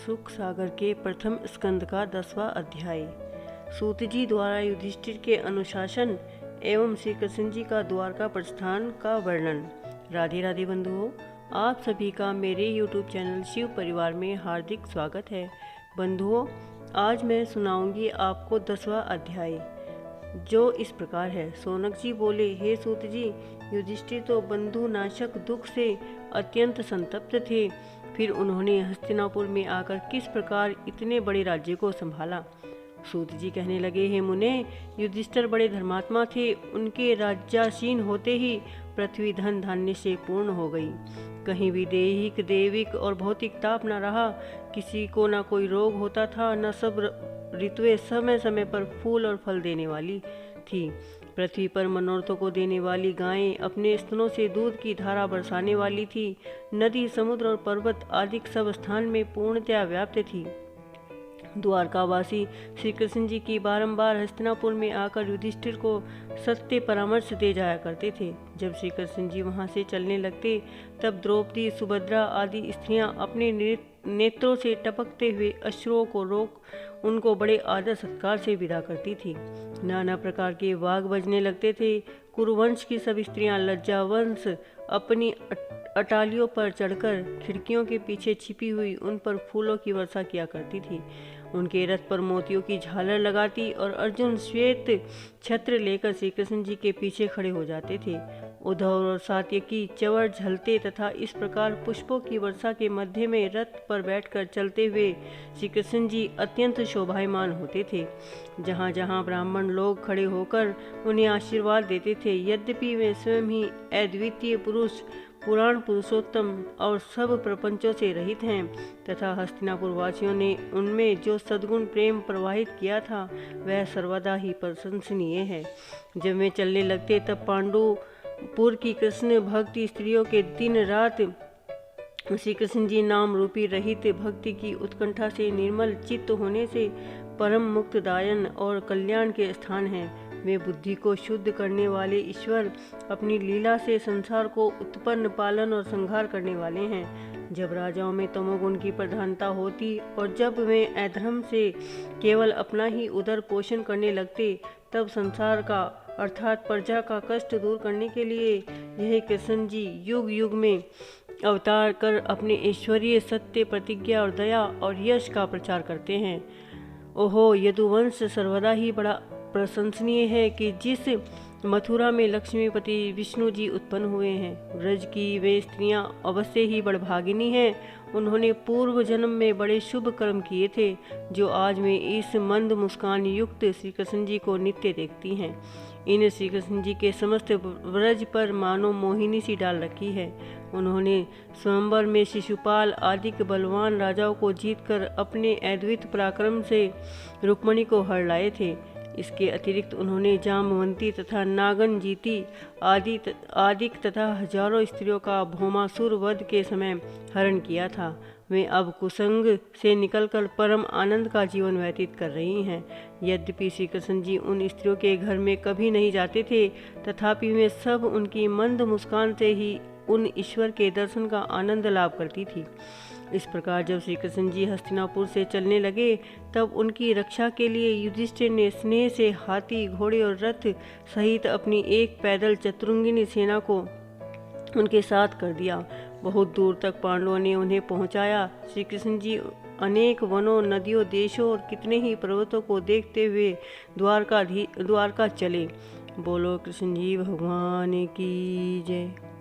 सुख सागर के प्रथम स्कंद का 10वां अध्याय। सूत जी द्वारा युधिष्ठिर के अनुशासन एवं श्री कृष्ण जी का द्वारका प्रस्थान का वर्णन। राधे राधे बंधुओं, आप सभी का मेरे YouTube चैनल शिव परिवार में हार्दिक स्वागत है। बंधुओं, आज मैं सुनाऊंगी आपको 10वां अध्याय, जो इस प्रकार है। सोनक जी बोले, हे सूत जी, युधिष्ठिर तो बंधु नाशक दुख से अत्यंत संतप्त थे। फिर उन्होंने हस्तिनापुर में आकर किस प्रकार इतने बड़े राज्य को संभाला। सूत जी कहने लगे, हे मुने, युधिष्ठिर बड़े धर्मात्मा थे। उनके राज्यासीन होते ही पृथ्वी धन धान्य से पूर्ण हो गई। कहीं भी दैहिक दैविक और भौतिक ताप न रहा। किसी को न कोई रोग होता था, न सब ऋतुएं समय समय पर फूल और फल देने वाली थी। पृथ्वी पर मनोरथों को देने वाली गायें अपने स्तनों से दूध की धारा बरसाने वाली थी। नदी, समुद्र और पर्वत आदि सब स्थान में पूर्णतया व्याप्त थी। द्वारकावासी श्री कृष्ण जी की बारंबार हस्तिनापुर में आकर युधिष्ठिर को सत्य परामर्श दे जाया करते थे। जब श्री कृष्ण जी वहां से चलने लगते, तब द्रौपदी, सुभद्रा आदि स्त्रियां अपने नेत्रों से टपकते हुए अश्रुओं को रोक उनको बड़े आदर सत्कार से विदा करती थी। नाना प्रकार के वाग बजने लगते थे। कुरुवंश की सब स्त्रियां लज्जावंश अपनी अटालियों पर चढ़कर खिड़कियों के पीछे छिपी हुई उन पर फूलों की वर्षा किया करती थी। उनके रथ पर मोतियों की झालर लगाती और अर्जुन श्वेत छत्र लेकर श्री कृष्ण जी के पीछे खड़े हो जाते थे। उद्धव और सात्यकी चवर झलते तथा इस प्रकार पुष्पों की वर्षा के मध्य में रथ पर बैठकर चलते हुए श्री कृष्ण जी अत्यंत शोभायमान होते थे। जहाँ जहाँ ब्राह्मण लोग खड़े होकर उन्हें आशीर्वाद देते थे। यद्यपि वे स्वयं ही अद्वितीय पुरुष, पुराण पुरुषोत्तम और सब प्रपंचों से रहित हैं, तथा हस्तिनापुर वासियों ने उनमें जो सद्गुण प्रेम प्रवाहित किया था, वह सर्वदा ही प्रशंसनीय है। जब वे चलने लगते, तब पांडुपुर की कृष्ण भक्ति स्त्रियों के दिन रात श्री कृष्ण जी नाम रूपी रहित भक्ति की उत्कंठा से निर्मल चित्त होने से परम मुक्तदायन और कल्याण के स्थान हैं। वे बुद्धि को शुद्ध करने वाले ईश्वर अपनी लीला से संसार को उत्पन्न, पालन और संहार करने वाले हैं। जब राजाओं में तमोगुण की प्रधानता होती और जब वे अधर्म से केवल अपना ही उदर पोषण करने लगते, तब संसार का अर्थात प्रजा का कष्ट दूर करने के लिए यही कृष्ण जी युग युग में अवतार कर अपने ऐश्वर्य, सत्य, प्रतिज्ञा और दया और यश का प्रचार करते हैं। ओहो, यदुवंश सर्वदा ही बड़ा प्रशंसनीय है कि जिस मथुरा में लक्ष्मीपति विष्णु जी उत्पन्न हुए हैं। ब्रज की वे स्त्रियां अवश्य ही बड़भागिनी हैं। उन्होंने पूर्व जन्म में बड़े शुभ कर्म किए थे, जो आज में इस मंद मुस्कान युक्त श्री कृष्ण जी को नित्य देखती हैं। इन श्री कृष्ण जी के समस्त ब्रज पर मानो मोहिनी सी डाल रखी है। उन्होंने स्वयंवर में शिशुपाल आदि बलवान राजाओं को जीतकर अपने अद्वित पराक्रम से रुक्मणी को हर लाए थे। इसके अतिरिक्त उन्होंने जामवंती तथा नागन जीती आदि तथा हजारों स्त्रियों का भौमासुर वध के समय हरण किया था। वे अब कुसंग से निकलकर परम आनंद का जीवन व्यतीत कर रही हैं। यद्यपि श्री कृष्ण जी उन स्त्रियों के घर में कभी नहीं जाते थे, तथापि वे सब उनकी मंद मुस्कान से ही उन ईश्वर के दर्शन का आनंद लाभ करती थी। इस प्रकार जब श्री कृष्ण जी हस्तिनापुर से चलने लगे, तब उनकी रक्षा के लिए युधिष्ठिर ने स्नेह से हाथी, घोड़े और रथ सहित अपनी एक पैदल चतुरंगिनी सेना को उनके साथ कर दिया। बहुत दूर तक पांडवों ने उन्हें पहुंचाया। श्री कृष्ण जी अनेक वनों, नदियों, देशों और कितने ही पर्वतों को देखते हुए द्वारका चले। बोलो कृष्ण जी भगवान की जय।